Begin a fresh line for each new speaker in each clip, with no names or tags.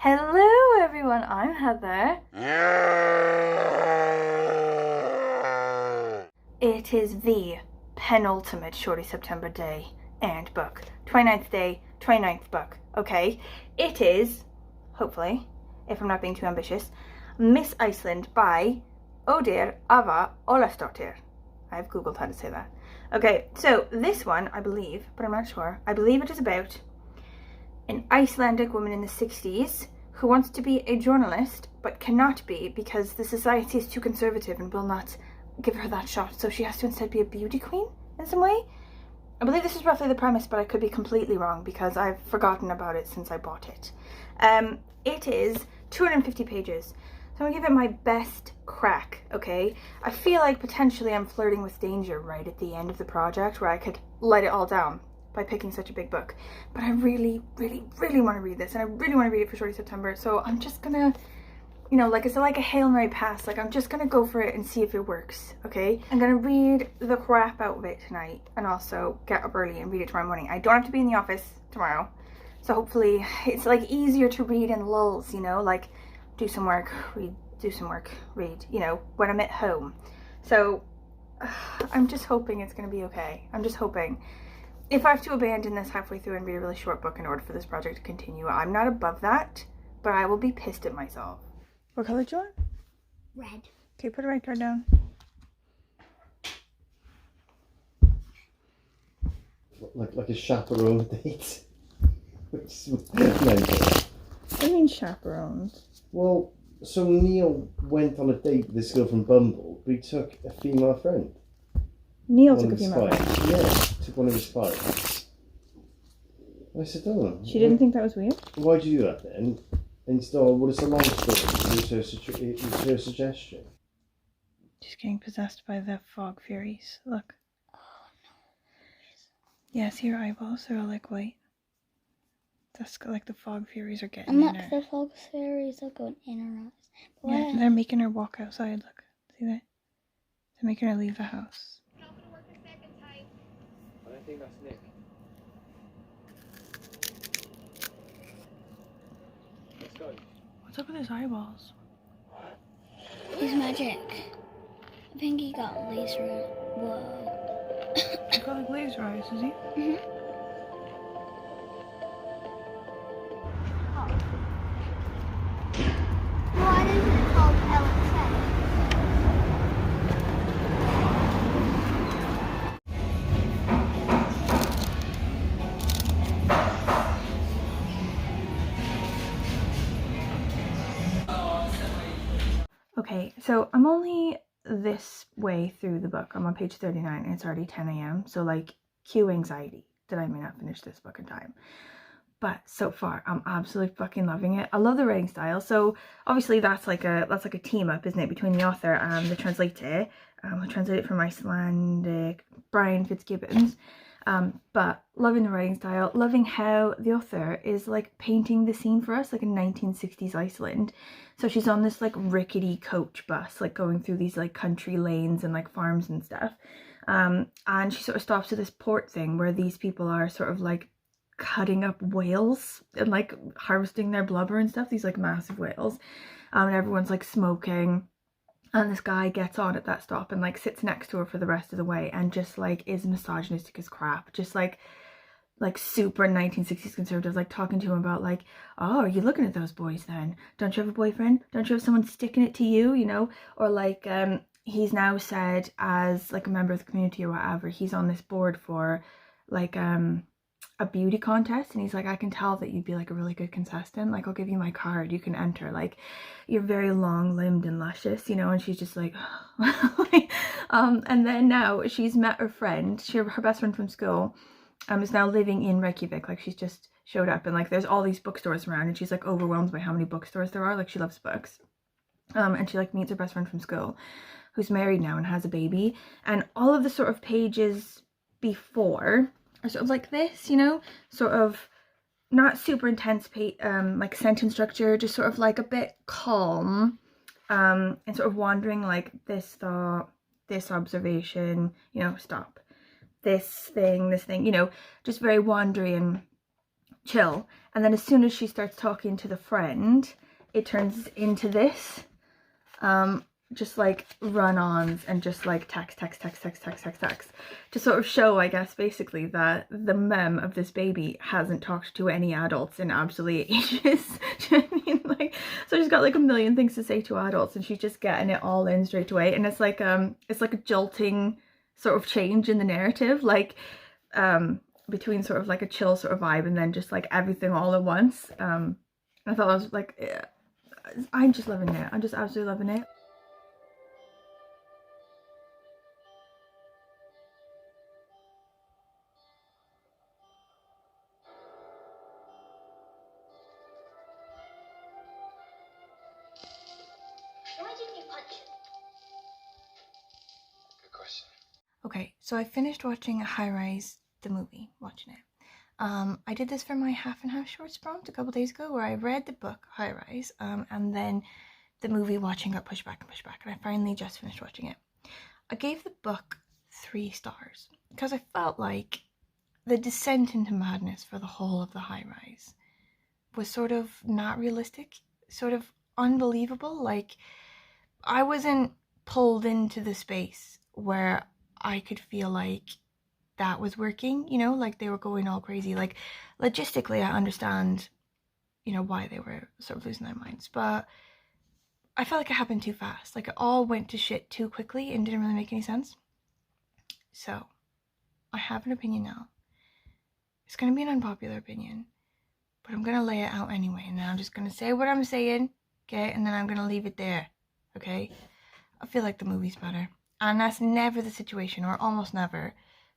Hello everyone, I'm Heather. It is the penultimate Shorty September day and book. 29th day, 29th book, okay? It is, hopefully, if I'm not being too ambitious, Miss Iceland by Auður Ólafsdóttir. I've googled how to say that. Okay, so this one, I believe, but I'm not sure, I believe it is about an Icelandic woman in the 60s who wants to be a journalist but cannot be because the society is too conservative and will not give her that shot, so she has to instead be a beauty queen in some way. I believe this is roughly the premise, but I could be completely wrong because I've forgotten about it since I bought it. It is 250 pages, so I'm gonna give it my best crack, okay? I feel like potentially I'm flirting with danger right at the end of the project where I could let it all down by picking such a big book, but I really want to read this, and I really want to read it for Shorty September, so I'm just gonna, you know, like it's like a Hail Mary pass, like I'm just gonna go for it and see if it works, okay? I'm gonna read the crap out of it tonight and also get up early and read it tomorrow morning. I don't have to be in the office tomorrow, so hopefully it's like easier to read in lulls, you know, like do some work, read, do some work, read, you know, when I'm at home. So I'm just hoping it's gonna be okay. I'm just hoping. If I have to abandon this halfway through and read a really short book in order for this project to continue, I'm not above that, but I will be pissed at myself. What color do you want?
Red.
Okay, put a right card down.
Like a chaperone date. No.
What do you mean chaperones?
Well, so Neil went on a date with this girl from Bumble, but he took a female friend.
Neil
One
took a
of his
female
spies.
friend.
Yeah, took one of his spies. I said, oh.
She didn't think that was weird?
Why'd you do that then? Instead, well, it's a long story. It was her suggestion.
She's getting possessed by the fog fairies. Look. Oh no. Yeah, see her eyeballs? They're all like white. That's like the fog fairies are getting
I'm
in
not
her.
the fog fairies are going in her eyes.
Yeah, they're making her walk outside. Look. See that? They're making her leave the house.
I don't think that's Nick. Let's go.
What's up with his eyeballs?
He's magic. I think he got laser. Whoa.
He's got like laser eyes, is he?
Mm-hmm. Why isn't it called LXA?
Okay, so I'm only this way through the book. I'm on page 39 and it's already 10 a.m. So like, cue anxiety that I may not finish this book in time. But so far, I'm absolutely fucking loving it. I love the writing style. So obviously that's like a team up, isn't it, between the author and the translator. I translated from Icelandic, Brian Fitzgibbons. But loving the writing style, loving how the author is like painting the scene for us, like in 1960s Iceland. So she's on this like rickety coach bus, like going through these like country lanes and like farms and stuff. And she sort of stops at this port thing where these people are sort of like cutting up whales and like harvesting their blubber and stuff, these like massive whales. And everyone's like smoking. And this guy gets on at that stop and like sits next to her for the rest of the way and just like is misogynistic as crap. Just like super 1960s conservative, like talking to him about like, oh, are you looking at those boys then? Don't you have a boyfriend? Don't you have someone sticking it to you, you know? Or like he's now said as like a member of the community or whatever, he's on this board for like a beauty contest, and he's like, I can tell that you'd be like a really good contestant, like I'll give you my card, you can enter, like you're very long-limbed and luscious, you know. And she's just like and then now she's met her friend, her best friend from school is now living in Reykjavik, like she's just showed up, and like there's all these bookstores around and she's like overwhelmed by how many bookstores there are, like she loves books. And she like meets her best friend from school who's married now and has a baby, and all of the sort of pages before are sort of like this, you know, sort of not super intense like sentence structure, just sort of like a bit calm, and sort of wandering, like this thought, this observation, you know, stop, this thing, you know, just very wandery and chill. And then as soon as she starts talking to the friend, it turns into this. Just like run-ons and just like text to sort of show, I guess, basically that the mem of this baby hasn't talked to any adults in absolutely ages. Do you know what I mean? Like, so she's got like a million things to say to adults and she's just getting it all in straight away. And it's like a jolting sort of change in the narrative, like between sort of like a chill sort of vibe and then just like everything all at once. I thought I was like, I'm just loving it. I'm just absolutely loving it.
Why didn't you punch him?
Good question.
Okay, so I finished watching High Rise, the movie, watching it. I did this for my half and half shorts prompt a couple days ago where I read the book High Rise and then the movie watching got pushed back and I finally just finished watching it. I gave the book 3 stars because I felt like the descent into madness for the whole of the High Rise was sort of not realistic, sort of unbelievable. Like, I wasn't pulled into the space where I could feel like that was working, you know, like they were going all crazy. Like, logistically, I understand, you know, why they were sort of losing their minds, but I felt like it happened too fast. Like, it all went to shit too quickly and didn't really make any sense. So, I have an opinion now. It's going to be an unpopular opinion, but I'm going to lay it out anyway, and then I'm just going to say what I'm saying, okay, and then I'm going to leave it there, okay? I feel like the movie's better, and that's never the situation, or almost never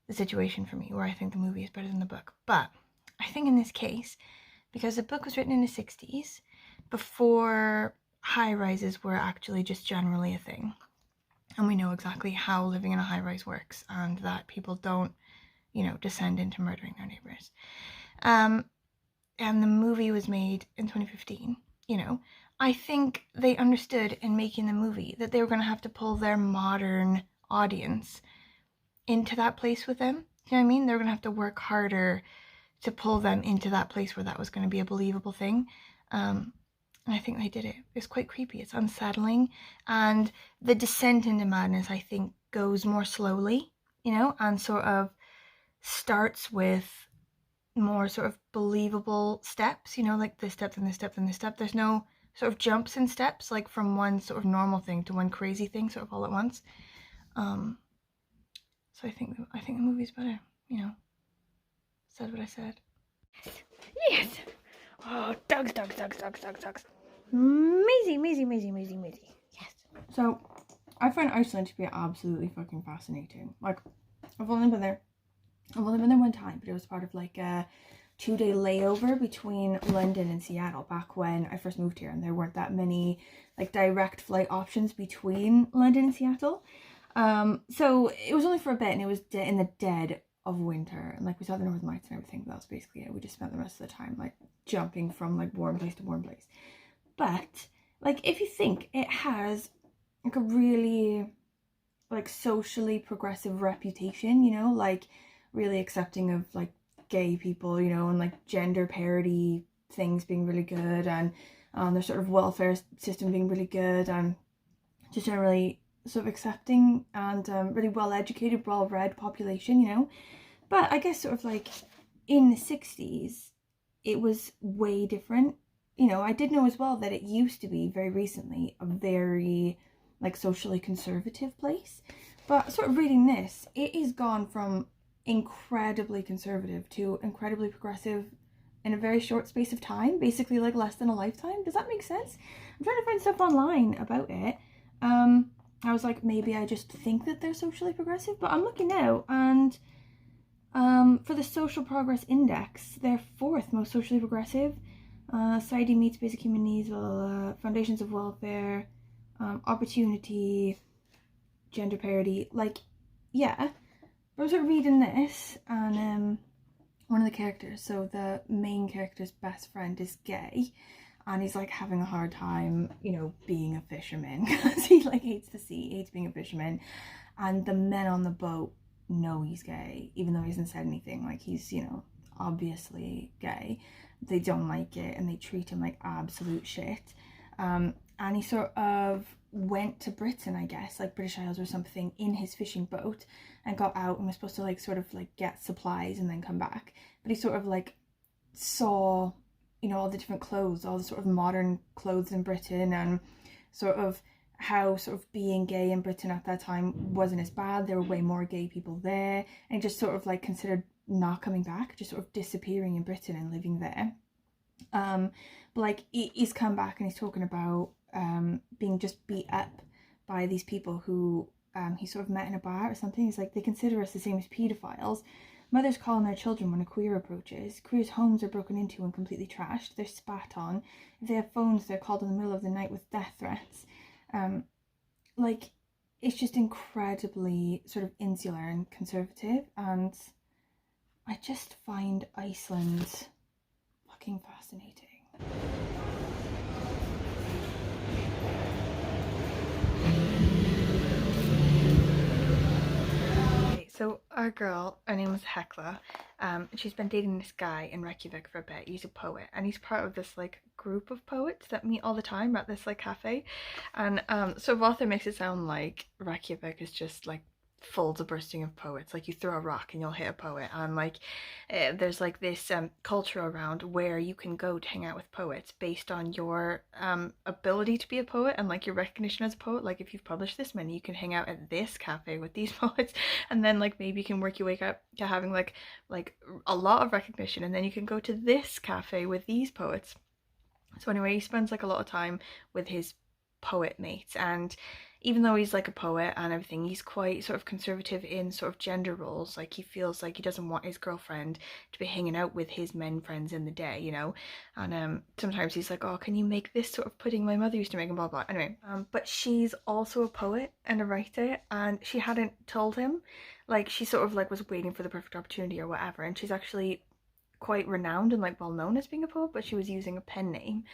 the situation for me, where I think the movie is better than the book. But I think in this case, because the book was written in the 60s, before high rises were actually just generally a thing, and we know exactly how living in a high rise works, and that people don't, you know, descend into murdering their neighbors. And the movie was made in 2015, you know. I think they understood in making the movie that they were going to have to pull their modern audience into that place with them. You know what I mean? They were going to have to work harder to pull them into that place where that was going to be a believable thing. And I think they did it. It's quite creepy. It's unsettling. And the descent into madness, I think, goes more slowly, you know, and sort of starts with more sort of believable steps, you know, like this step and this step and this step. There's no sort of jumps and steps, like from one sort of normal thing to one crazy thing sort of all at once. So I think the movie's better, you know. Said what I said. Yes! Oh, dogs. Amazing. Yes. So, I find Iceland to be absolutely fucking fascinating. Like, I've only been there one time, but it was part of like a 2-day layover between London and Seattle back when I first moved here, and there weren't that many like direct flight options between London and Seattle. So it was only for a bit, and it was in the dead of winter, and like we saw the Northern Lights and everything, but that was basically it. We just spent the rest of the time like jumping from like warm place to warm place. But like, if you think, it has like a really like socially progressive reputation, you know, like really accepting of like gay people, you know, and like gender parity things being really good, and their sort of welfare system being really good, and just generally sort of accepting and really well educated, well read population, you know. But I guess sort of like in the 60s it was way different, you know. I did know as well that it used to be very recently a very like socially conservative place, but sort of reading this, it is gone from incredibly conservative to incredibly progressive in a very short space of time, basically like less than a lifetime. Does that make sense? I'm trying to find stuff online about it. I was like, maybe I just think that they're socially progressive, but I'm looking now, and for the Social Progress Index, they're 4th most socially progressive. Society meets basic human needs, foundations of welfare, opportunity, gender parity. Like, yeah. I was reading this, and one of the characters, so the main character's best friend is gay, and he's like having a hard time, you know, being a fisherman, because he like hates the sea, hates being a fisherman, and the men on the boat know he's gay, even though he hasn't said anything. Like, he's, you know, obviously gay, they don't like it and they treat him like absolute shit. And he sort of went to Britain, I guess, like British Isles or something, in his fishing boat, and got out and was supposed to like sort of like get supplies and then come back. But he sort of like saw, you know, all the different clothes, all the sort of modern clothes in Britain, and sort of how sort of being gay in Britain at that time wasn't as bad. There were way more gay people there, and just sort of like considered not coming back, just sort of disappearing in Britain and living there. But like he's come back and he's talking about being just beat up by these people who he sort of met in a bar or something. He's like, they consider us the same as paedophiles. Mothers call on their children when a queer approaches. Queers' homes are broken into and completely trashed. They're spat on. If they have phones, they're called in the middle of the night with death threats. Like, it's just incredibly sort of insular and conservative, and I just find Iceland fucking fascinating. So our girl, her name is Hekla, she's been dating this guy in Reykjavik for a bit. He's a poet, and he's part of this like group of poets that meet all the time at this like cafe. And so Auður makes it sound like Reykjavik is just like full to bursting of poets. Like you throw a rock and you'll hit a poet, and like there's like this culture around where you can go to hang out with poets based on your ability to be a poet and like your recognition as a poet. Like if you've published this many, you can hang out at this cafe with these poets, and then like maybe you can work your way up to having like a lot of recognition, and then you can go to this cafe with these poets. So anyway, he spends like a lot of time with his poet mates, and even though he's like a poet and everything, he's quite sort of conservative in sort of gender roles. Like he feels like he doesn't want his girlfriend to be hanging out with his men friends in the day, you know. And sometimes he's like, oh, can you make this sort of pudding my mother used to make, and blah blah. Anyway, but she's also a poet and a writer, and she hadn't told him. Like she sort of like was waiting for the perfect opportunity or whatever, and she's actually quite renowned and like well known as being a poet, but she was using a pen name.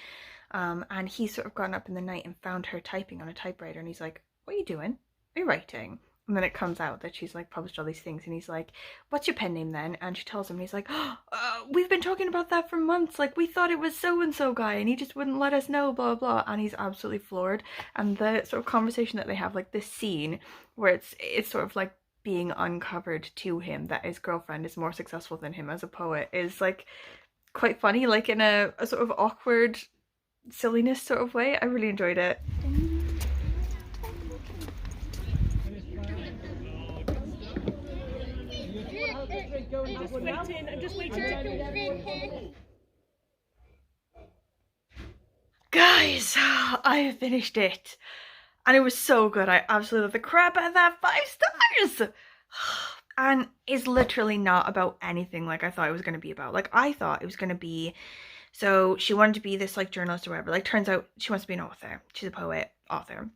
And he's sort of gotten up in the night and found her typing on a typewriter, and he's like, what are you doing? Are you writing? And then it comes out that she's like published all these things, and he's like, what's your pen name then? And she tells him, and he's like, we've been talking about that for months, like we thought it was so and so guy and he just wouldn't let us know, blah blah. And he's absolutely floored. And the sort of conversation that they have, like this scene where it's sort of like being uncovered to him that his girlfriend is more successful than him as a poet, is like quite funny, like in a sort of awkward silliness sort of way. I really enjoyed it.
I'm just waiting.
Guys, I have finished it, and it was so good. I absolutely love the crap out of that. 5 stars. And it's literally not about anything like I thought it was going to be about. Like I thought it was going to be, so she wanted to be this like journalist or whatever. Like turns out she wants to be an author. She's a poet, author.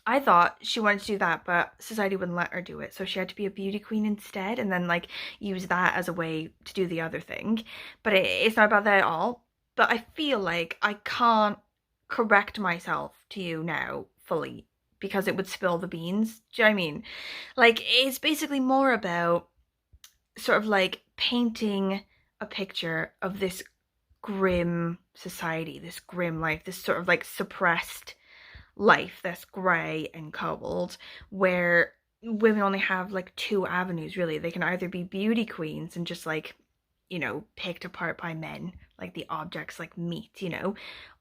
I thought she wanted to do that, but society wouldn't let her do it, so she had to be a beauty queen instead, and then like use that as a way to do the other thing. But it's not about that at all. But I feel like I can't correct myself to you now fully, because it would spill the beans. Do you know what I mean? Like it's basically more about sort of like painting a picture of this grim society, this grim life, this sort of like suppressed life that's grey and cold, where women only have like 2 avenues really. They can either be beauty queens and just like, you know, picked apart by men, like the objects like meat, you know,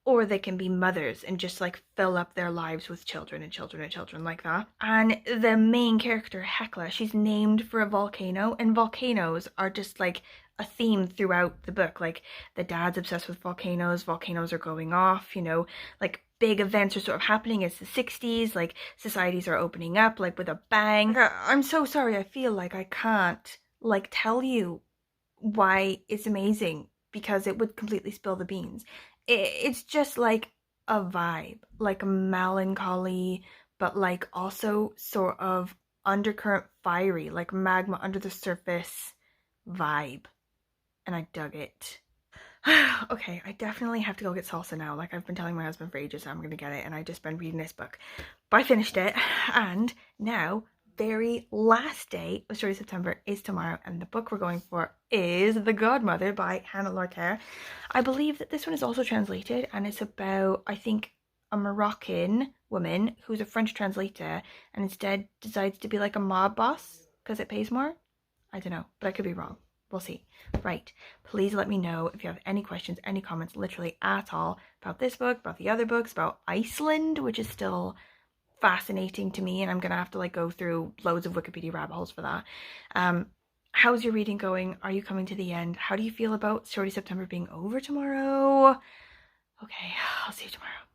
or they can be mothers and just like fill up their lives with children and children and children like that. And the main character, Hekla, she's named for a volcano, and volcanoes are just like a theme throughout the book. Like the dad's obsessed with volcanoes, volcanoes are going off, you know, like big events are sort of happening. It's the 60s, like societies are opening up like with a bang. I'm so sorry, I feel like I can't like tell you why it's amazing, because it would completely spill the beans. It's just like a vibe, like a melancholy, but like also sort of undercurrent fiery, like magma under the surface vibe, and I dug it. Okay, I definitely have to go get salsa now. Like I've been telling my husband for ages I'm gonna get it, and I just been reading this book. But I finished it, and now very last day of Shorty September is tomorrow, and the book we're going for is The Godmother by Hannah Lorcaire. I believe that this one is also translated, and it's about, I think, a Moroccan woman who's a French translator and instead decides to be like a mob boss because it pays more. I don't know, but I could be wrong. We'll see. Right. Please let me know if you have any questions, any comments, literally at all, about this book, about the other books, about Iceland, which is still fascinating to me, and I'm gonna have to like go through loads of Wikipedia rabbit holes for that. How's your reading going? Are you coming to the end? How do you feel about Shorty September being over tomorrow? Okay, I'll see you tomorrow.